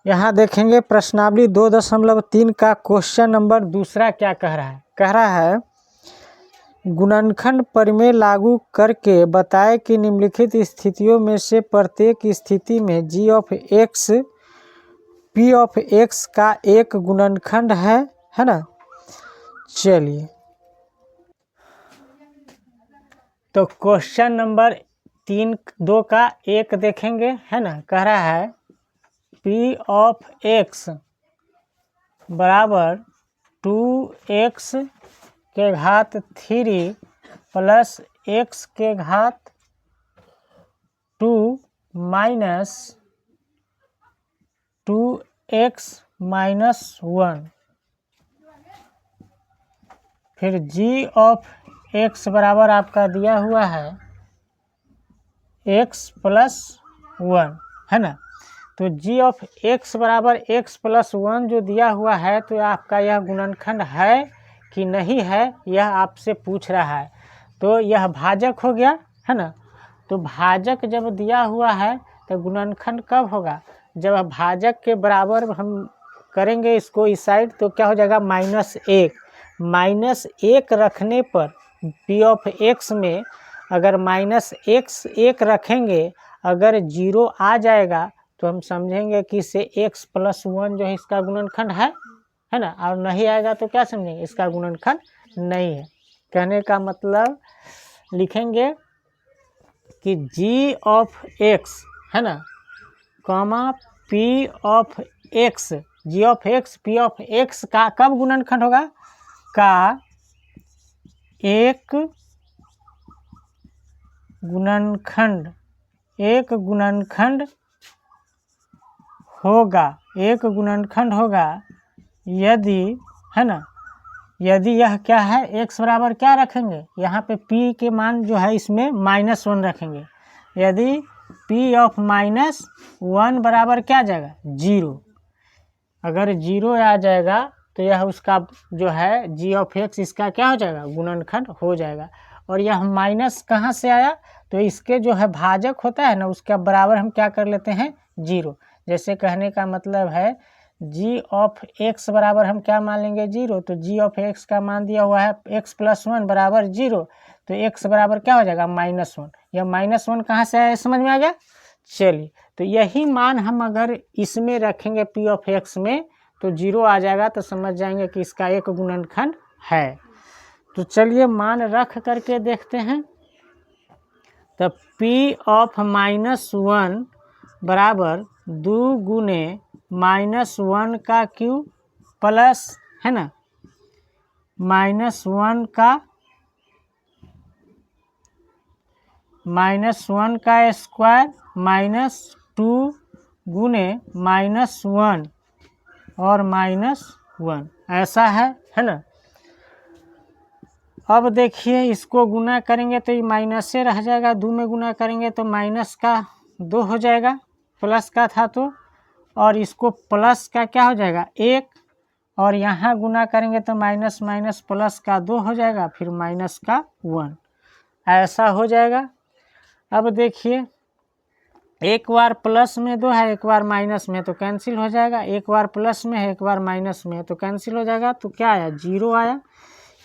यहाँ देखेंगे प्रश्नावली 2.3 का क्वेश्चन नंबर दूसरा क्या कह रहा है। कह रहा है गुणनखंड प्रमेय लागू करके बताए कि निम्नलिखित स्थितियों में से प्रत्येक स्थिति में g of x p of x का एक गुणनखंड है ना। चलिए तो क्वेश्चन नंबर 3.2 का एक देखेंगे है ना। कह रहा है p ऑफ x बराबर 2x के घात 3 प्लस x के घात 2 माइनस 2x माइनस 1। फिर g ऑफ x बराबर आपका दिया हुआ है x प्लस 1 है ना। तो g ऑफ x बराबर x प्लस 1 जो दिया हुआ है तो आपका यह गुणनखंड है कि नहीं है यह आपसे पूछ रहा है। तो यह भाजक हो गया है ना। तो भाजक जब दिया हुआ है तो गुणनखंड कब होगा, जब भाजक के बराबर हम करेंगे इसको इस साइड तो क्या हो जाएगा -1 रखने पर p ऑफ x में अगर -1 रखेंगे अगर 0 आ जाएगा तो हम समझेंगे कि इसे x प्लस 1 जो है इसका गुणनखंड है ना। और नहीं आएगा तो क्या समझेंगे इसका गुणनखंड नहीं है। कहने का मतलब लिखेंगे कि g ऑफ x है ना comma p of x g of x p of x का कब गुणनखंड होगा, का एक गुणनखंड होगा यदि है ना, यदि यह क्या है x बराबर क्या रखेंगे यहाँ पे p के मान जो है इसमें -1 रखेंगे। यदि p ऑफ -1 बराबर क्या आ जाएगा 0। अगर 0 आ जाएगा तो यह उसका जो है g ऑफ x इसका क्या हो जाएगा गुणनखंड हो जाएगा। और यह माइनस कहाँ से आया तो इसके जो है भाजक होता है ना उसका बराबर हम क्या कर लेते हैं 0। जैसे कहने का मतलब है g ऑफ x बराबर हम क्या मान लेंगे 0। तो g ऑफ x का मान दिया हुआ है x प्लस 1 बराबर 0। तो x बराबर क्या हो जाएगा -1। यह -1 कहाँ से आया समझ में आ गया। चलिए तो यही मान हम अगर इसमें रखेंगे p ऑफ x में तो 0 आ जाएगा तो समझ जाएंगे कि इसका एक गुणनखंड है। तो चलिए मान रख करके देखते हैं। तो p ऑफ -1 बराबर 2 गुने -1 का क्यूब प्लस है ना -1 का स्क्वायर माइनस 2 गुने -1 और -1 ऐसा है ना। अब देखिए इसको गुना करेंगे तो ये माइनस से रह जाएगा, 2 में गुना करेंगे तो माइनस का 2 हो जाएगा, प्लस का था तो, और इसको प्लस का क्या हो जाएगा 1 और यहाँ गुना करेंगे तो माइनस माइनस प्लस का 2 हो जाएगा, फिर माइनस का 1 ऐसा हो जाएगा। अब देखिए एक बार प्लस में 2 है एक बार माइनस में तो कैंसिल हो जाएगा, एक बार प्लस में है एक बार माइनस में है तो कैंसिल हो जाएगा। तो क्या आया 0 आया।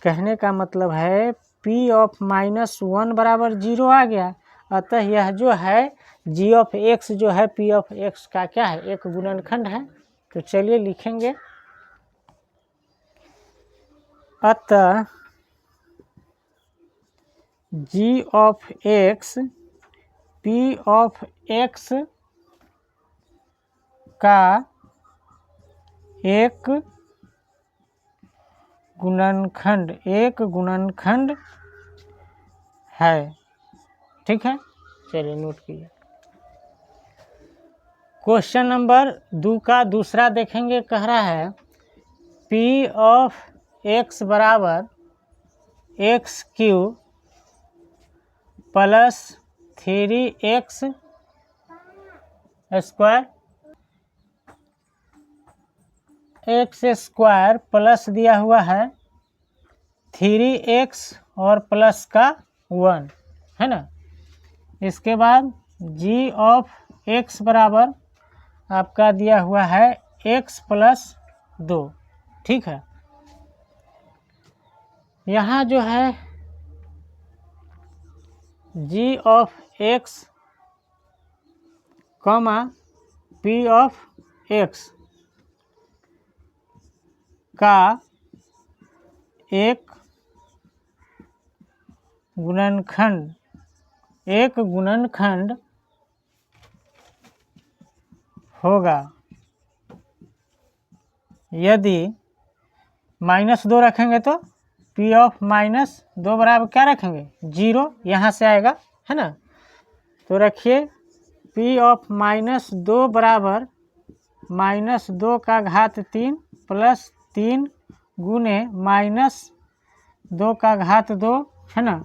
कहने का मतलब है p ऑफ -1 बराबर 0 आ गया। अतः यह जो है g ऑफ x जो है p ऑफ x का क्या है एक गुणनखंड है। तो चलिए लिखेंगे अतः g of x p of x का एक गुणनखंड है। ठीक है चलिए नोट कीजिए। क्वेश्चन नंबर 2 का दूसरा देखेंगे। कह रहा है p ऑफ x बराबर x cube plus 3x square x square plus दिया हुआ है 3x और प्लस का 1 है ना। इसके बाद g ऑफ x बराबर आपका दिया हुआ है x+2, ठीक है। यहाँ जो है g of x, p of x का एक गुणनखंड होगा यदि -2 रखेंगे तो p ऑफ -2 बराबर क्या रखेंगे 0, यहाँ से आएगा है ना। तो रखिए p ऑफ -2 बराबर -2 का घात 3 प्लस 3 गुने -2 का घात 2 है ना,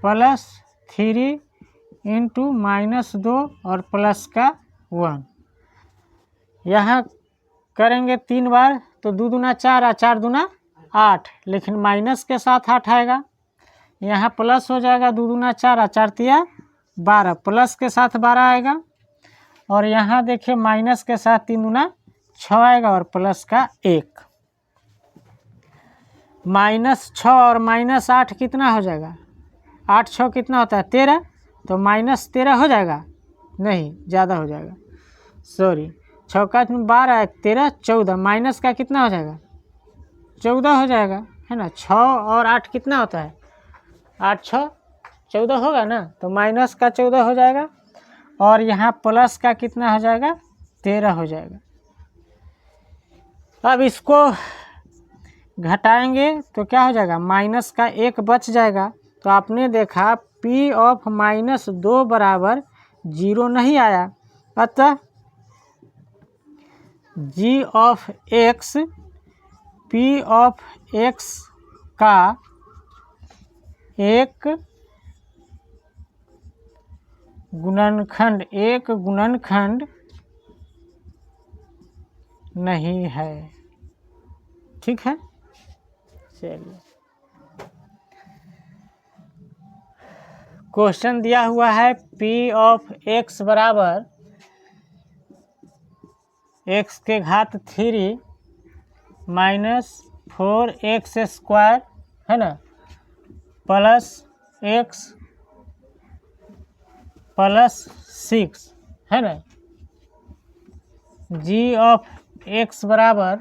प्लस 3 इंटू -2 और प्लस का 1। यहाँ करेंगे 3 बार तो 2 दूना 4 और 4 दूना 8, लेकिन माइनस के साथ 8 आएगा। यहाँ प्लस हो जाएगा 2 दूना 4 और 4 तिया 12, प्लस के साथ 12 आएगा। और यहाँ देखिए माइनस के साथ 3 दूना 6 आएगा और प्लस का 1। -6 और -8 कितना हो जाएगा, 8 6 कितना होता है 13, तो -13 हो जाएगा, नहीं ज़्यादा हो जाएगा, सॉरी 6 का 12 13 14, माइनस का कितना हो जाएगा 14 हो जाएगा है ना। 6 और 8 कितना होता है 8 6 14 होगा ना, तो माइनस का 14 हो जाएगा और यहाँ प्लस का कितना हो जाएगा 13 हो जाएगा। अब इसको घटाएंगे तो क्या हो जाएगा, माइनस का 1 बच जाएगा। तो आपने देखा p ऑफ -2 बराबर 0 नहीं आया, अतः g of x p of x का एक गुणनखंड नहीं है, ठीक है। चलिए क्वेश्चन दिया हुआ है p ऑफ x बराबर x के घात 3 -4x² है ना, प्लस x प्लस 6 है ना। g ऑफ x बराबर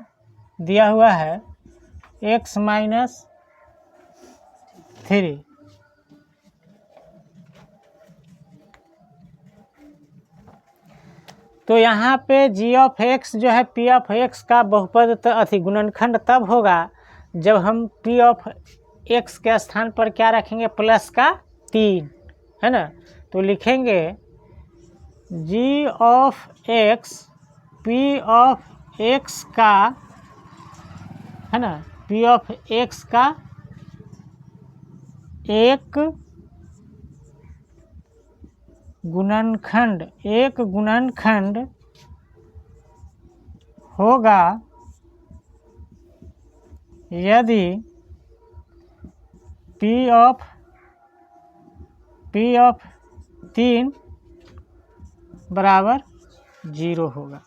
दिया हुआ है x - 3। तो यहाँ पे g ऑफ x जो है p ऑफ x का बहुपद गुणनखंड तब होगा जब हम p ऑफ x के स्थान पर क्या रखेंगे, प्लस का 3 है ना। तो लिखेंगे g of x p of x का है ना, p ऑफ x का एक गुणनखंड होगा यदि p ऑफ 3 बराबर 0 होगा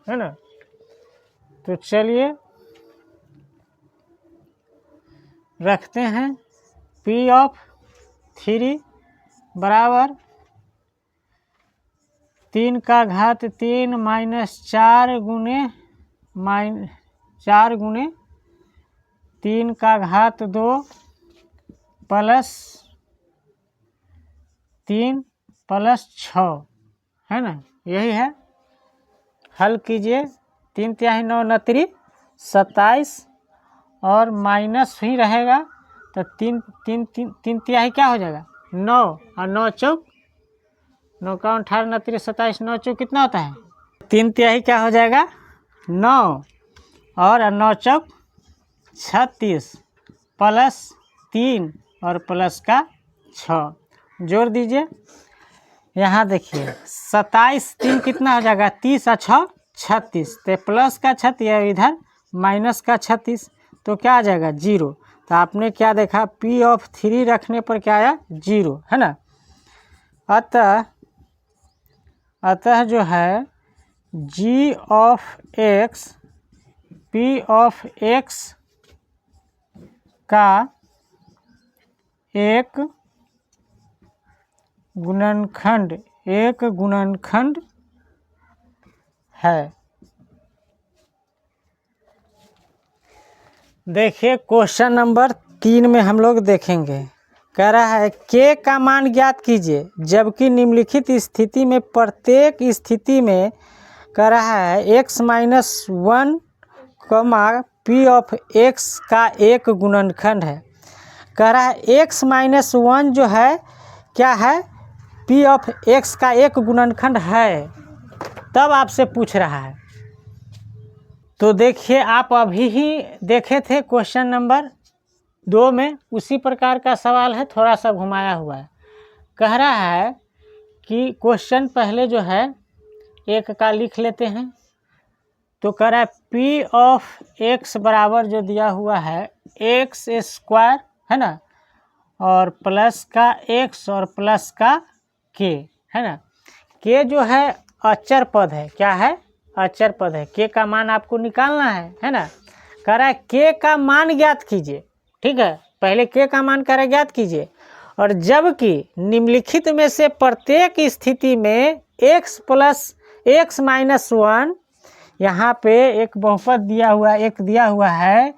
है ना। तो चलिए रखते हैं p ऑफ 3 बराबर 3 का घात 3 -4 गुने 3 का घात 2 प्लस 3 प्लस 6 है ना, यही है। हल कीजिए 3 तिहाई 9 9 27 और माइनस ही रहेगा तो 3 तिहाई क्या हो जाएगा 9 और 9 चौक 9 का 18 9 27 9 चौक कितना होता है 3 तिहाई क्या हो जाएगा 9 और 9 चौक 36 प्लस 3 और प्लस का 6 जोड़ दीजिए। यहाँ देखिए 27 3 कितना हो जाएगा 30 और 6 36, तो प्लस का 36 इधर माइनस का 36, तो क्या आ जाएगा 0। तो आपने क्या देखा p ऑफ 3 रखने पर क्या आया 0 है ना। अतः जो है g of x p of x का एक गुणनखंड है। देखिए क्वेश्चन नंबर 3 में हम लोग देखेंगे, कह रहा है के का मान ज्ञात कीजिए जबकि निम्नलिखित स्थिति में प्रत्येक स्थिति में कह रहा है x minus 1 P of x का एक गुणनखंड है। कह रहा है x माइनस 1 जो है क्या है, पी ऑफ एक्स का एक गुणनखंड है, तब आपसे पूछ रहा है। तो देखिए आप अभी ही देखे थे क्वेश्चन नंबर 2 में, उसी प्रकार का सवाल है, थोड़ा सा घुमाया हुआ है। कह रहा है कि क्वेश्चन पहले जो है एक का लिख लेते हैं। तो कह रहा है पी ऑफ एक्स बराबर जो दिया हुआ है एक्स स्क्वायर है ना, और प्लस का एक्स और प्लस का के है ना। के जो है अचर पद है, क्या है, अचर पद है। के का मान आपको निकालना है ना। कह रहा है के का मान ज्ञात कीजिए, ठीक है, पहले के का मान कह रहा है ज्ञात कीजिए, और जबकि निम्नलिखित में से प्रत्येक स्थिति में x प्लस एक्स माइनस 1, यहाँ पे एक बहुपद दिया हुआ है, एक दिया हुआ है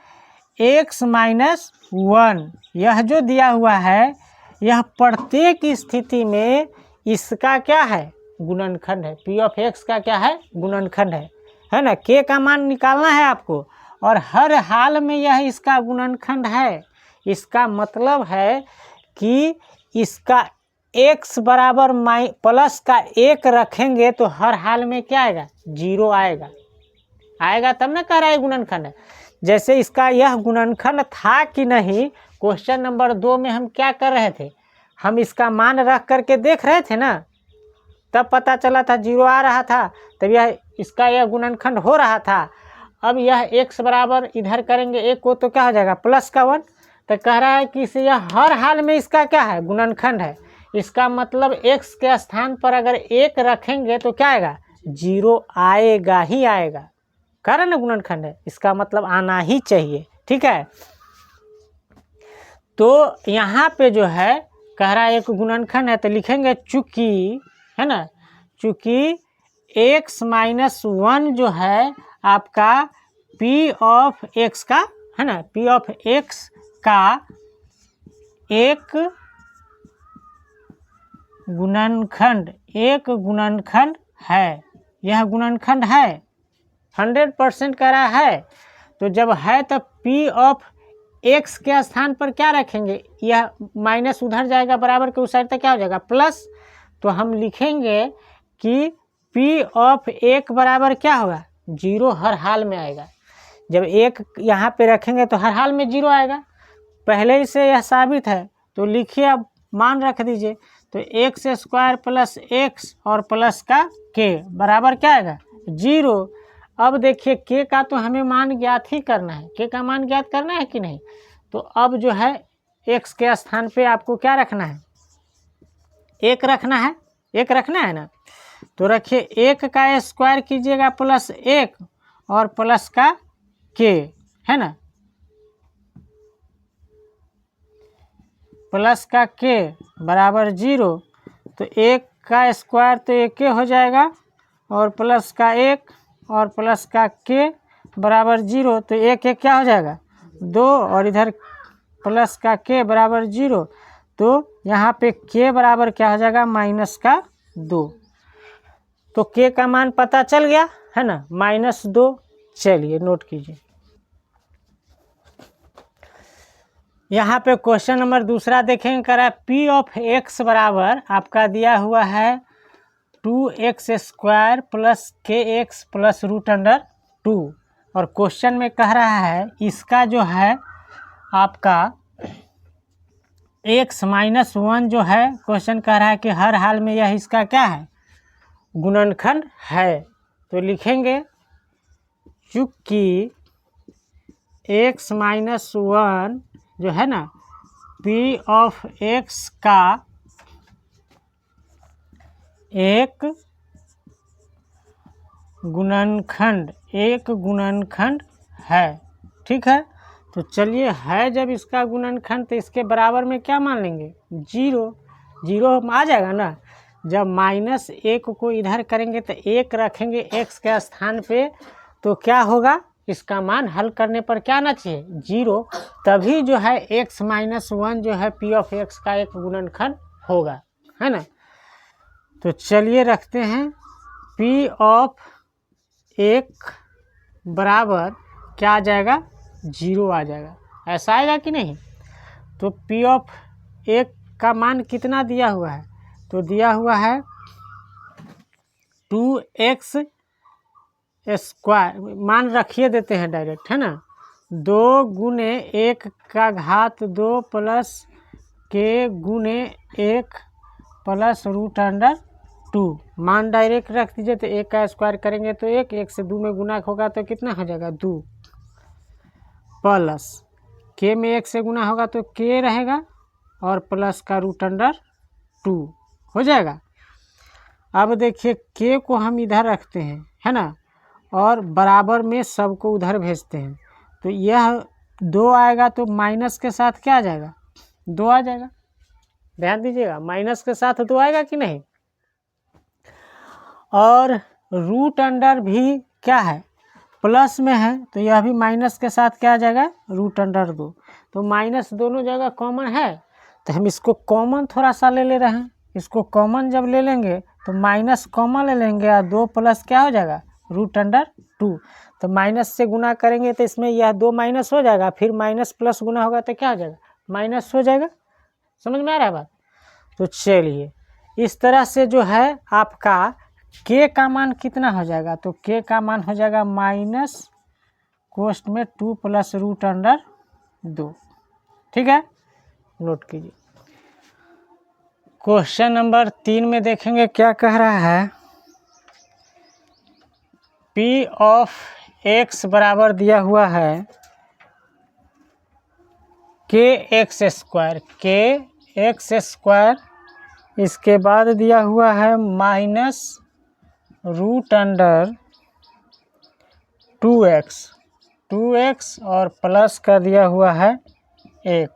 x माइनस 1, यह जो दिया हुआ है यह प्रत्येक स्थिति में इसका क्या है, गुणनखंड है। पी ऑफ एक्स का क्या है, गुणनखंड है ना। के का मान निकालना है आपको, और हर हाल में यह इसका गुणनखंड है। इसका मतलब है कि इसका x बराबर प्लस का 1 रखेंगे तो हर हाल में क्या आएगा, 0 आएगा तब ना कह रहा है गुणनखंड है। जैसे इसका यह गुणनखंड था कि नहीं, क्वेश्चन नंबर 2 में हम क्या कर रहे थे, हम इसका मान रख करके देख रहे थे ना, तब पता चला था 0 आ रहा था, तब यह गुणनखंड हो रहा था। अब यह x बराबर इधर करेंगे 1 को तो क्या हो जाएगा, प्लस का 1। तो कह रहा है कि इसे यह हर हाल में इसका क्या है, गुणनखंड है। इसका मतलब x के स्थान पर अगर 1 रखेंगे तो क्या आएगा, 0 आएगा ही आएगा, कारण गुणनखंड है, इसका मतलब आना ही चाहिए, ठीक है। तो यहाँ पे जो है कह रहा है एक गुणनखंड है, तो लिखेंगे चूंकि है ना, चूंकि x माइनस 1 जो है आपका p ऑफ x का है ना, p ऑफ x का एक गुणनखंड है। यह गुणनखंड है, 100% कह रहा है। तो जब है तब p ऑफ x के स्थान पर क्या रखेंगे, यह माइनस उधर जाएगा, बराबर के उस साइड तक क्या हो जाएगा, प्लस। तो हम लिखेंगे कि p ऑफ 1 बराबर क्या होगा, 0 हर हाल में आएगा। जब 1 यहाँ पे रखेंगे तो हर हाल में 0 आएगा, पहले ही से यह साबित है। तो लिखिए, अब मान रख दीजिए। तो एक्स स्क्वायर प्लस एक्स और प्लस का के बराबर क्या आएगा, 0। अब देखिए के का तो हमें मान ज्ञात ही करना है, के का मान ज्ञात करना है कि नहीं। तो अब जो है एक्स के स्थान पे आपको क्या रखना है, 1 रखना है, 1 रखना है ना। तो रखिए 1 का स्क्वायर कीजिएगा प्लस 1 और प्लस का के है ना, प्लस का के बराबर 0। तो 1 का स्क्वायर तो 1 हो जाएगा, और प्लस का 1 और प्लस का के बराबर 0। तो 1 क्या हो जाएगा, 2, और इधर प्लस का के बराबर 0। तो यहाँ पे के बराबर क्या हो जाएगा, माइनस का 2। तो के का मान पता चल गया है ना, -2। चलिए नोट कीजिए। यहाँ पे क्वेश्चन नंबर दूसरा देखेंगे, करा पी ऑफ एक्स बराबर आपका दिया हुआ है 2x स्क्वायर प्लस के एक्स प्लस √2। और क्वेश्चन में कह रहा है इसका जो है आपका x माइनस 1 जो है, क्वेश्चन कह रहा है कि हर हाल में यह इसका क्या है, गुणनखंड है। तो लिखेंगे चूंकि x माइनस 1 जो है ना, p ऑफ x का एक गुणनखंड एक गुणनखंड है। ठीक है, तो चलिए है जब इसका गुणनखंड तो इसके बराबर में क्या मान लेंगे, जीरो। जीरो आ जाएगा ना। जब -1 को इधर करेंगे तो 1 रखेंगे x के स्थान पे, तो क्या होगा, इसका मान हल करने पर क्या आना चाहिए, 0। तभी जो है x - 1 जो है p ऑफ x का एक गुणनखंड होगा, है ना। तो चलिए रखते हैं p ऑफ 1 बराबर क्या आ जाएगा, 0 आ जाएगा। ऐसा आएगा कि नहीं। तो p ऑफ 1 का मान कितना दिया हुआ है, तो दिया हुआ है 2x स्क्वायर, मान रखिए देते हैं डायरेक्ट, है ना। 2 गुने 1 का घात 2 प्लस के गुने 1 प्लस √2। मान डायरेक्ट रख दीजिए, तो 1 का स्क्वायर करेंगे तो 1 से 2 में गुना होगा तो कितना हो जाएगा, 2 प्लस के में 1 से गुना होगा तो के रहेगा और प्लस का √2 हो जाएगा। अब देखिए के को हम इधर रखते हैं, है ना, और बराबर में सबको उधर भेजते हैं। तो यह 2 आएगा तो माइनस के साथ क्या आ जाएगा, 2 आ जाएगा। ध्यान दीजिएगा, माइनस के साथ 2 आएगा कि नहीं। और √अंडर भी क्या है, प्लस में है, तो यह भी माइनस के साथ क्या आ जाएगा, √2। तो माइनस दोनों जगह कॉमन है, तो हम इसको कॉमन थोड़ा सा ले रहे हैं। इसको कॉमन जब ले लेंगे तो माइनस कॉमन ले लेंगे और 2 प्लस क्या हो जाएगा, √2। तो माइनस से गुना करेंगे तो इसमें यह 2 माइनस हो जाएगा, फिर माइनस प्लस गुना होगा तो क्या हो जाएगा, माइनस हो जाएगा। समझ में आ रहा है बात। तो चलिए इस तरह से जो है आपका के का मान कितना हो जाएगा, तो के का मान हो जाएगा माइनस कोष्ट में 2 प्लस √2। ठीक है, नोट कीजिए। क्वेश्चन नंबर 3 में देखेंगे क्या कह रहा है, p ऑफ x बराबर दिया हुआ है kx², इसके बाद दिया हुआ है -√2x और प्लस का दिया हुआ है 1।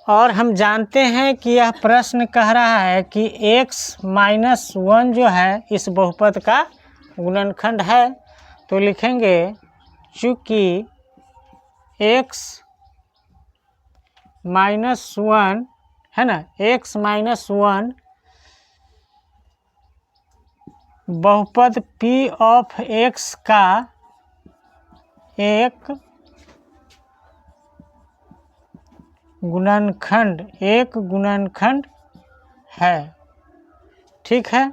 और हम जानते हैं कि यह प्रश्न कह रहा है कि x - 1 जो है इस बहुपद का गुणनखंड है। तो लिखेंगे चूँकि x - 1 है ना, x - 1 बहुपद p ऑफ x का एक गुणनखंड है। ठीक है,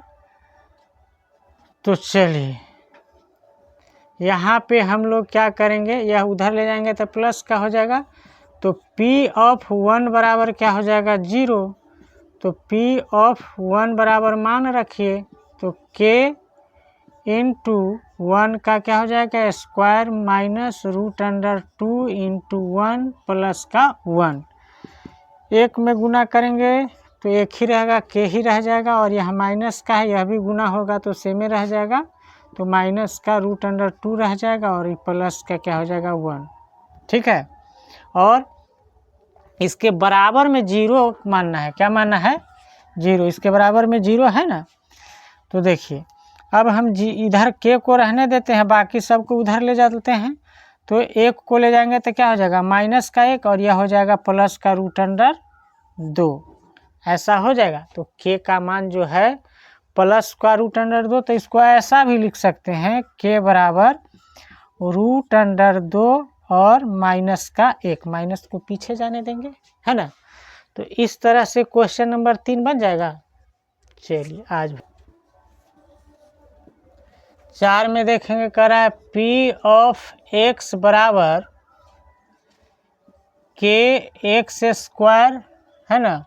तो चलिए यहाँ पे हम लोग क्या करेंगे, यह उधर ले जाएंगे तो प्लस का हो जाएगा। तो p ऑफ 1 बराबर क्या हो जाएगा, 0। तो p ऑफ 1 बराबर मान रखिए, तो k × 1 का क्या हो जाएगा, स्क्वायर माइनस √2 × 1 प्लस का 1। 1 में गुना करेंगे तो 1 ही रहेगा, के ही रह जाएगा, और यह माइनस का है, यह भी गुना होगा तो सेम रह जाएगा। तो माइनस का √2 रह जाएगा और प्लस का क्या हो जाएगा, 1। ठीक है, और इसके बराबर में 0 मानना है। क्या मानना है, 0। इसके बराबर में 0 है ना। तो देखिए अब हम इधर के को रहने देते हैं, बाकी सबको उधर ले जाते हैं। तो 1 को ले जाएंगे तो क्या हो जाएगा, माइनस का 1 और यह हो जाएगा प्लस का √2। ऐसा हो जाएगा। तो के का मान जो है प्लस का √2, तो इसको ऐसा भी लिख सकते हैं, के बराबर √2 और माइनस का 1। माइनस को पीछे जाने देंगे, है ना। तो इस तरह से क्वेश्चन नंबर 3 बन जाएगा। चलिए आज 4 में देखेंगे, कह रहा है p ऑफ x बराबर kx² है ना,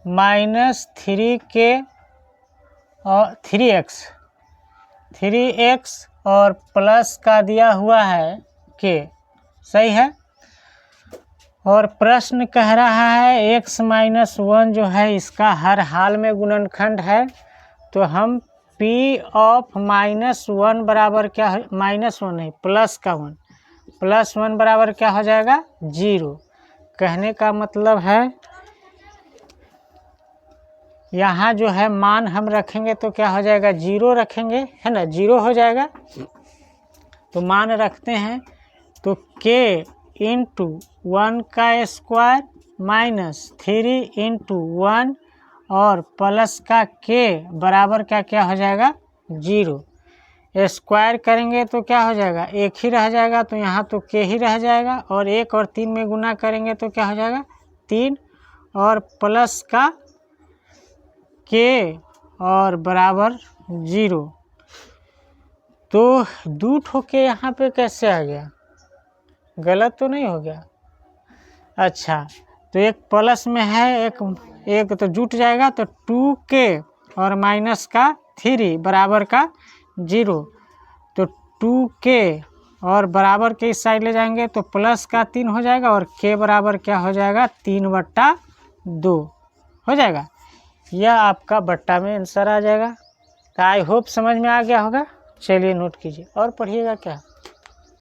-3k और 3x और प्लस का दिया हुआ है k। सही है। और प्रश्न कह रहा है x माइनस 1 जो है इसका हर हाल में गुणनखंड है। तो हम p ऑफ -1 बराबर क्या है, -1 नहीं प्लस का 1, +1 बराबर क्या हो जाएगा 0। कहने का मतलब है यहाँ जो है मान हम रखेंगे तो क्या हो जाएगा 0 रखेंगे, है ना, 0 हो जाएगा। तो मान रखते हैं तो k इंटू 1 का स्क्वायर -3 इंटू 1 और प्लस का k बराबर क्या हो जाएगा 0। स्क्वायर करेंगे तो क्या हो जाएगा, एक ही रह जाएगा, तो यहाँ तो k ही रह जाएगा। और 1 और 3 में गुना करेंगे तो क्या हो जाएगा 3 और प्लस का k और बराबर 0। तो 2 ठो के यहाँ पे कैसे आ गया, गलत तो नहीं हो गया। अच्छा तो एक प्लस में है, एक तो जुट जाएगा, तो 2k और माइनस का 3 बराबर का 0। तो 2k और बराबर के इस साइड ले जाएंगे तो प्लस का 3 हो जाएगा और k बराबर क्या हो जाएगा 3/2 हो जाएगा। यह आपका बट्टा में आंसर आ जाएगा। तो आई होप समझ में आ गया होगा। चलिए नोट कीजिए और पढ़िएगा क्या।